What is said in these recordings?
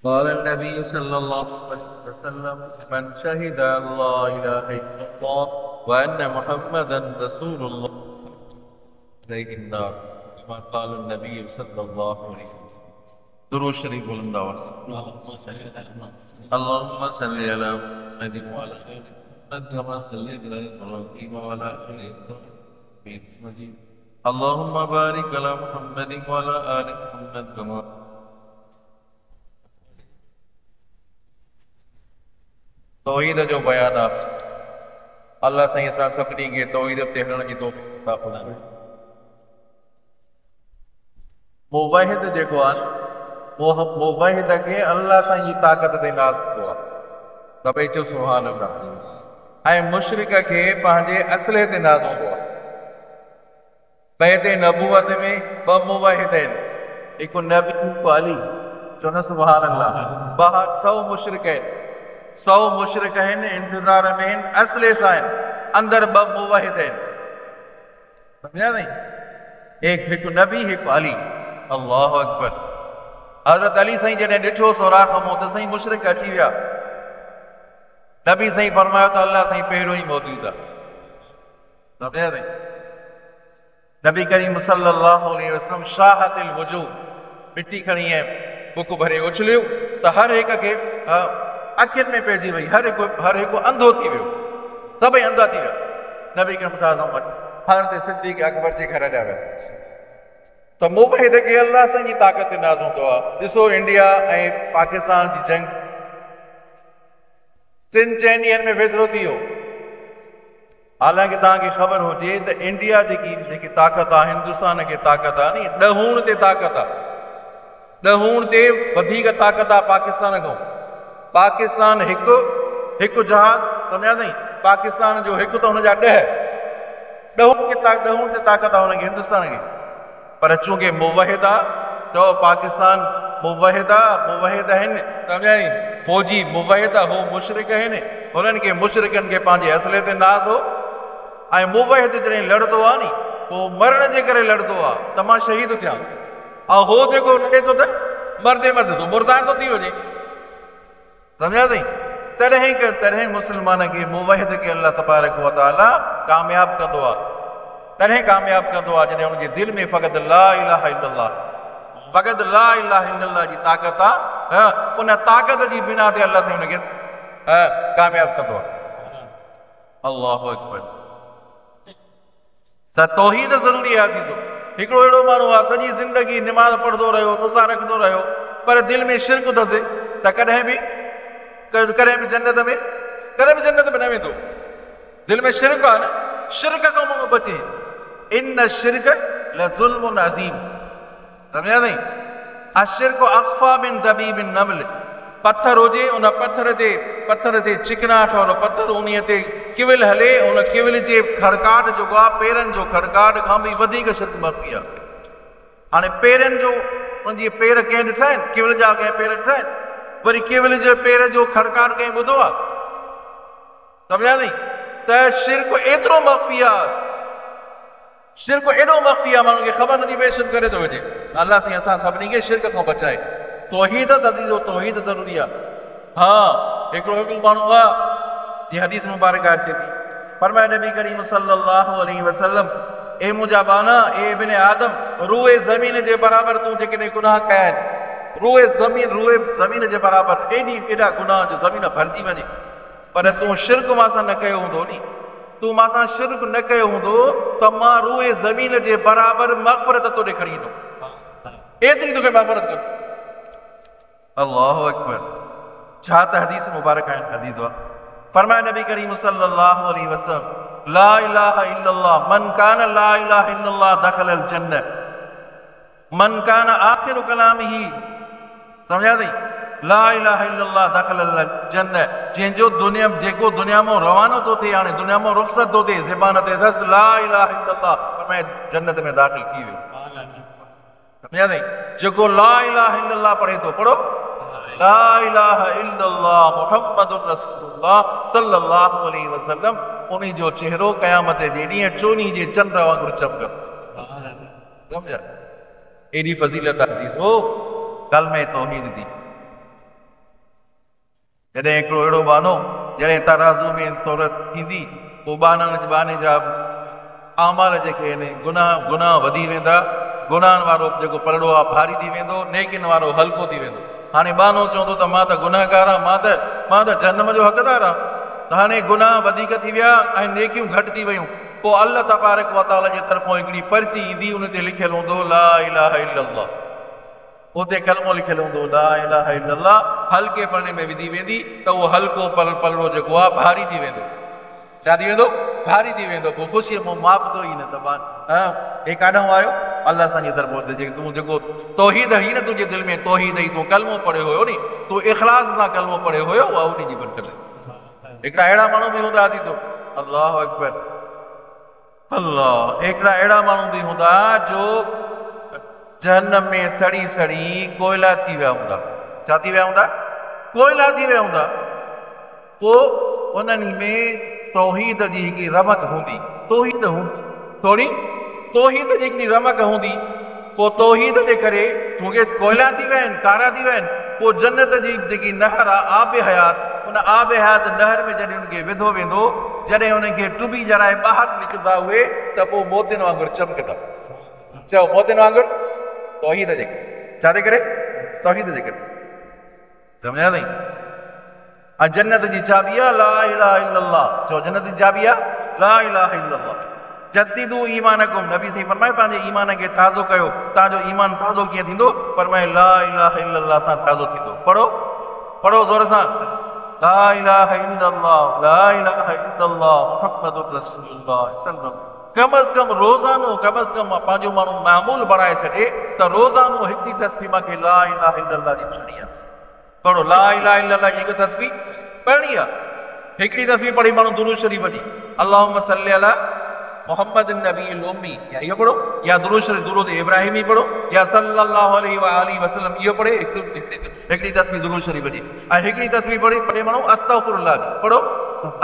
قال النبي صلى الله عليه وسلم من شهد أن لا إله إلا الله وأن محمدا رسول الله عليه النار كما قال النبي صلى الله عليه وسلم. درود شريف بلند آواز. اللهم صل على محمد وعلى آل محمد كما صليت على إبراهيم وعلى آل إبراهيم. اللهم بارك على محمد وعلى آل محمد كما तौहीद जो बयान आहे। अल्लाह साईं असां सभिनी खे तौहीद ते हलण जी तौफ़ीक़ अता फ़रमाए। मुवहिद जेको आहे उहो मुवहिद खे अल्लाह साईं जी ताक़त ते नाज़ कयो आहे। सभई चओ सुभान अल्लाह। ऐं मुशरिक खे पंहिंजे असले ते नाज़ हूंदो आहे। बैदे नबूवत में ॿ मुवहिद आहिनि, हिकु नबी हिकु अली। चओ न सुभान अल्लाह। 100 मुशरिक आहिनि, 100 मुशरिक आहिनि, इंतज़ार में आहिनि, असले सां आहिनि, अंदर 2 मुवहिद आहिनि। सम्झा नहीं? हिकु नबी हिकु अली। अल्लाह अकबर। हज़रत अली साईं जॾहिं ॾिठो सोराख़ मां त साईं मुशरिक अची विया। नबी साईं फरमायो त अल्लाह साईं पहिरियों ई मौजूद आहे। सम्झा नहीं? नबी करीम सल्लल्लाहु अलैहि वसल्लम शाहतिल वजू मिट्टी खणी ऐं बुक भरे उछलियो त हर हिक खे अखियुनि में पइजी वई। हर हिकु अंधो थी वियो, सभई अंधा थी विया। नबी करीम सल्लल्लाहु अलैहि वसल्लम हज़रत सिद्दीक़ अकबर जे घर ॾिया विया। त मुवहिद खे अल्लाह साईं जी ताक़त ते नाज़ हूंदो आहे। ॾिसो इंडिया ऐं पाकिस्तान जी जंग 3 ॾींहंनि में फ़ैसिलो थी वियो। हालांकि तव्हांखे ख़बर हुजे त इंडिया जेकी ताक़त आहे, हिंदुस्तान खे ताक़त आहे नी, ॾहूण ते ताक़त आहे। ॾहूण ते वधीक ताक़त आहे पाकिस्तान खां। पाकिस्तान हिकु जहाज़, सम्झा नहीं? पाकिस्तान जो हिकु त हुनजा 10 ॾहूण ते ताक़त आहे हुनखे, हिंदुस्तान खे। पर चूंकि मुवहिद आहे, चओ पाकिस्तान मुवहिद आहिनि, सम्झा नहीं? फ़ौजी मुवहिद आहे, हो मुशरिक आहिनि। हुननि खे मुशरिकनि खे पंहिंजे असले ते नाज़ हो। ऐं मुवहिद जॾहिं लड़ंदो आहे नी, पोइ मरण जे करे लड़ंदो आहे त मां शहीद थियां। ऐं हो जेको लड़े थो त मरदे थो मुर्दार थो थी वञे। सम्झा अथई? तॾहिं मुस्लमान खे मुवहिद खे अल्लाह तबारक व तआला कामयाब कंदो आहे। तॾहिं कामयाब कंदो आहे जॾहिं हुनजे दिलि में फ़क़त ला इलाहा इल्लल्लाह जी ताक़त आहे। उन ताक़त जी बिना ते अल्लाह साईं हुनखे कामयाब कंदो आहे। अल्लाहु अकबर। त तौहीद ज़रूरी आहे। थींदो हिकिड़ो अहिड़ो माण्हू आहे सॼी ज़िंदगी निमाज़ पढ़ंदो रहियो, रोज़ा रखंदो रहियो, पर दिलि में शिरक अथसि, त कॾहिं बि जन्नत में न वेंदो। दिलि में शिरक आहे न, शिरक खां मुंहुं बचे। इन शिरक लज़ुल्मुन अज़ीम। सम्झा नहीं? अशिरक अख़फ़ा मिन दबीबिन नमल। पत्थर हुजे, उन पत्थर ते चिकनाहट वारो पत्थर, उन ते किविल हले, उन किविल जे खड़काट जेको आहे, पेरनि जो खड़काट खां बि वधीक शिरक मख़फ़ी आहे। हाणे पेरनि जो, उनजी पेर कंहिं ॾिठा आहिनि? किविल जा कंहिं पेर ॾिठा आहिनि? वरी किविल जे पेर जो खड़काट कंहिं ॿुधो आहे? सम्झा नहीं? त शिरक एतिरो मख़फ़ी आहे, शिरक एॾो मख़फ़ी आहे, माण्हू खे ख़बर नथी पए शिरक करे थो वञे। अल्लाह साईं असां सभिनी खे शिरक खां बचाए। तौहीद तौहीद ज़रूरी आहे। हा, हिकिड़ो माण्हू आहे, जीअं हदीस मुबारक अचे थी, फरमाए नबी करीम सल्लल्लाहु अलैहि वसल्लम, ए मुंहिंजा बाना, ए इब्न आदम, रूए ज़मीन जे बराबरि तूं जेकॾहिं गुनाह कया आहिनि, रूए ज़मीन जे बराबरि एॾा गुनाह जो ज़मीन भरिजी वञे, पर तूं शिरक मांसां न कयो हूंदो नी, तूं मांसां शिरक न कयो हूंदो त मां रूए ज़मीन जे बराबरि मग़फ़िरत तोॾे खणी ईंदो। एतिरी तोखे मग़फ़िरत कंदो। अल्लाहु अकबर। छा त हदीस मुबारक आहिनि अज़ीज़। फरमाए नबी करीम सल्लल्लाहु अलैहि वसल्लम, ला इलाहा इल्लल्लाह मन कान ला इलाहा इल्लल्लाह दखलल जन्नह मन कान आखिर कलामिही। सम्झा अथई? ला इलाहा इल्लल्लाह दखलल जन्नह। जेको दुनिया मां रवानो थो थिए, हाणे दुनिया मां रुख़्सत थो थिए, ज़बान ते अथसि ला इलाहा इल्लल्लाह, फरमाए जन्नत में दाख़िल थी वियो। सम्झा अथई? जेको ला इलाहा इल्लल्लाह पढ़े थो, पढ़ो ला इलाहा इल्लल्लाह मुहम्मदुर रसूलुल्लाह सल्लल्लाहु अलैहि वसल्लम, उन्हीं जो चेहरो क़यामत जे ॾींहुं चोनी जे चंड वांगुरु चमकंदो। सम्झा? एॾी फज़ीलत अज़ीज़ हो कलमे तौहीद जी। जॾहिं हिकिड़ो अहिड़ो बानो जॾहिं तराज़ू में तौरत थींदी पोइ बाने जा आमाल जेके आहिनि गुनाह वधी वेंदा, गुनाहनि वारो जेको पलड़ो आहे भारी थी वेंदो, नेकिन वारो हल्को थी वेंदो। हाणे बानो चवंदो त मां त गुनाहगार आहियां, मां त जन्म जो हक़दार आहियां, त हाणे गुनाह वधीक थी विया ऐं नेकियूं घटि थी वियूं। पोइ अल्लाह तबारक व तआला जे तरफ़ां हिकिड़ी पर्ची ईंदी, उन ते लिखियलु हूंदो ला इलाहा इल्लल्लाह, उते कलमो लिखियलु हूंदो ला इलाहा इल्लल्लाह, हल्के पलड़े में विधी वेंदी त उहो हल्को पलड़ो जेको आहे भारी थी वेंदो। छा थी वेंदो? भारी थी वेंदो। पोइ ख़ुशीअ मां मापंदो ई न त हे काॾां आयो? अलाह असांजी तरफ़ तूं जेको तौहीद हुई न तुंहिंजे दिलि में तौहीद हुई, तूं कलमो पढ़ियो हुयो नी, तूं इख़लास सां कलमो पढ़ियो हुयो, उहा उन जी बरकत। हिकिड़ा अहिड़ा माण्हू बि हूंदा असीं, अलाह अकबर अलाह, हिकिड़ा अहिड़ा माण्हू बि हूंदा जो जहन्नम में सड़ी सड़ी कोयला थी विया हूंदा। छा थी विया हूंदा? कोयला थी विया हूंदा। पोइ उन्हनि में तौहीद जी हिकिड़ी रमक हूंदी, थोरी तौहीद जी हिकिड़ी रमक हूंदी। पोइ तौहीद जे करे तोखे कोयला थी विया आहिनि, कारा थी विया आहिनि। पोइ जन्नत जी जेकी नहर आहे, आब हयात, उन आब हयात नहर में जॾहिं उनखे विधो वेंदो, जॾहिं उनखे टुबी जराए ॿाहिरि निकिरंदा उहे, त पोइ मोतियुनि वांगुरु चमकंदा। चओ मोतियुनि वांगुरु? तौहीद जे करे। छा जे करे? तौहीद जे करे। सम्झा अथई? ऐं जन्नत जी चाबी आहे ला इलाहा इल्लल्लाह। चओ जन्नत जी चाबी आहे ला इलाहा इल्लल्लाह। जदीदू ईमानकुम, नबी सही फरमाए पंहिंजे ईमान खे ताज़ो कयो। तव्हांजो ईमान ताज़ो कीअं थींदो? फरमाए ला इलाहा इल्लल्लाह सां ताज़ो थींदो। पढ़ो ज़ोर सां, ला इलाहा इल्लल्लाह, ला इलाहा इल्लल्लाह मुहम्मदुर रसूलुल्लाह सल्लल्लाहु। कम अज़ कम रोज़ानो, कम अज़ कम पंहिंजो माण्हू मामूल बणाए छॾे त रोज़ानो हिकिड़ी तस्बीह मूंखे ला इलाहा इल्लल्लाह जी पढ़णी आहे। पढ़ो ला इलाहा इल्लल्लाह जी हिकु तस्बीह पढ़णी आहे। हिकिड़ी तस्बीह पढ़ी माण्हू दुरूद शरीफ़ जी अल्लाहुम्मा सल्ली अला मोहम्मद नबील उम्मी, या इहो पढ़ो, या दुरूद शरीफ़ दुरूद इब्राहिमी पढ़ो, या सल्लल्लाहु अलैहि व आलिहि वसल्लम इहो पढ़े। हिकिड़ी तस्बीह दुरूद शरीफ़ जी। ऐं हिकिड़ी तस्बीह पढ़े माण्हू अस्तग़फिरुल्लाह जी। पढ़ो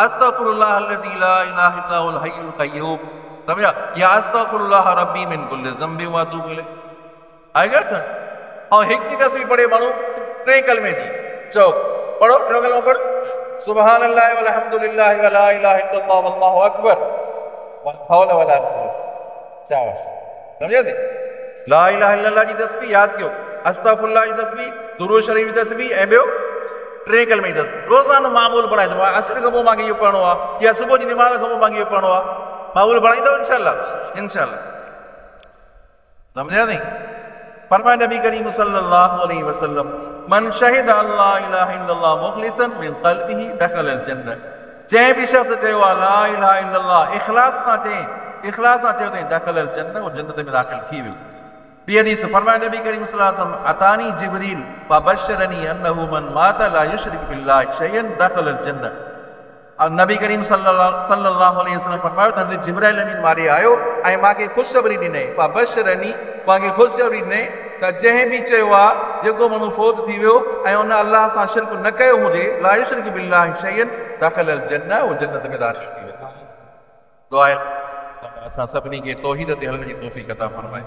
अस्तग़फिरुल्लाह अल्लज़ी ला इलाहा इल्ला हुवल हय्युल क़य्यूम। सम्झा? या अस्तग़फिरुल्लाह रब्बी मिन कुल्लि ज़ंबि व अतूबु इलैह। I got sir? ऐं हिकिड़ी तस्बीह पढ़े माण्हू टे कलमे जी। चओ पढ़ो, टियों कलमो पढ़, सुभान अल्लाह वल्हम्दुलिल्लाह वला इलाहा इल्लल्लाह वल्लाहु अकबर वला हौला वला कुव्वता। शाबाश। समझो थे? ला इलाहा इल्लल्लाह जी तस्बीह याद कयो, अस्तग़फिरुल्लाह जी तस्बीह, दुरूद शरीफ़ जी तस्बीह, ऐं ॿियो टे कलमे जी तस्बीह। रोज़ानो मामूल बणाए छॾो। असर खां पोइ मूंखे इहो पढ़णो आहे, या सुबुह जी निमाज़ खां पोइ मूंखे इहो पढ़णो आहे। मामूल बणाईंदव इंशाअल्लाह? इंशाअल्लाह। सम्झा थी? फरमाए नबी करीम सल्लल्लाहु अलैहि वसल्लम, मन शहिद अल्लाह इलाहा इल्लल्लाह मुखलिसन मिन क़ल्बिही दख़लल जन्नह। जंहिं बि शख़्स चयो आहे ला इलाहा इल्लल्लाह इख़लास सां चयो अथई दख़लल जन्नह, उहो जन्नत में दाख़िल थी वियो। ॿी हदीस फरमाए नबी करीम सल्लल्लाहु अलैहि वसल्लम, अतानी जिब्रील फबशरनी अन्नहु मन मात ला युशरिक बिल्लाहि शयअन दख़लल जन्नह। नबी करीम सल्लल्लाहु अलैहि वसल्लम फरमायो त जिब्राइल अमीन मारे आयो ऐं मूंखे ख़ुशख़बरी ॾिनई, फबशरनी मूंखे ख़ुशख़बरी ॾिनई त जंहिं बि चयो आहे जेको माण्हू फ़ौत थी वियो ऐं उन अलाह सां शिरक न कयो हुजे, ला युशरिक बिल्लाहि शयअन दख़लल जन्नह, उहो जन्नत में दाख़िल थी वेंदो। दुआ आहे असां सभिनी खे तौहीद ते हलण जी तौफ़ीक़ अता फरमाए।